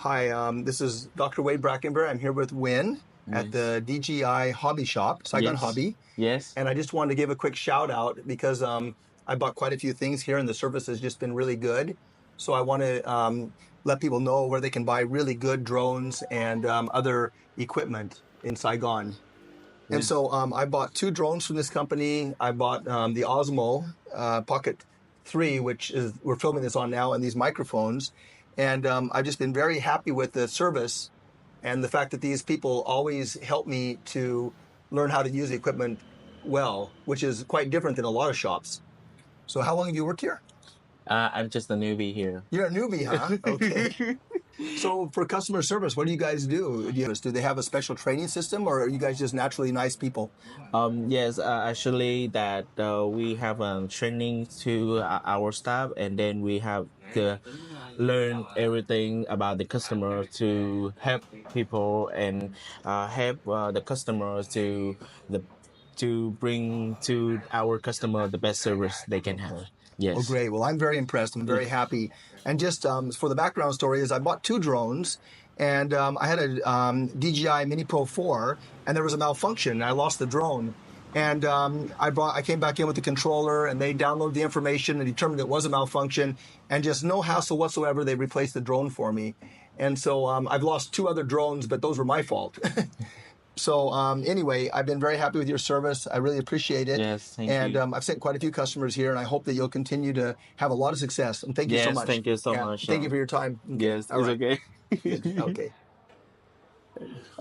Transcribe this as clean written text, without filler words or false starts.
Hi, this is Dr. Wade Brackenbury. I'm here with Win at Yes. the DGI Hobby Shop, Saigon Yes. Hobby. Yes. And I just wanted to give a quick shout out because I bought quite a few things here and the service has just been really good. So I want to let people know where they can buy really good drones and other equipment in Saigon. And Yes. so I bought two drones from this company. I bought the Osmo Pocket 3, which is we're filming this on now, and these microphones. And I've just been very happy with the service and the fact that these people always help me to learn how to use the equipment well, which is quite different than a lot of shops. So how long have you worked here? I'm just a newbie here. You're a newbie, huh? Okay. So for customer service, what do you guys do? Do they have a special training system, or are you guys just naturally nice people? Yes, actually, that we have training to our staff, and then we have to learn everything about the customer to help people and help the customers the to bring to our customer the best service they can have. Oh, Yes. great. Well, I'm very impressed. I'm very happy. And just for the background story is I bought two drones and I had a DJI Mini Pro 4 and there was a malfunction and I lost the drone. And I came back in with the controller and they downloaded the information and determined it was a malfunction and just no hassle whatsoever. They replaced the drone for me. And so I've lost two other drones, but those were my fault. So anyway, I've been very happy with your service. I really appreciate it. Yes, thank and you. I've sent quite a few customers here, and I hope that you'll continue to have a lot of success. And thank you so Yes, much. thank you so much. Thank you for your time. Yes, All it's right. okay. Okay.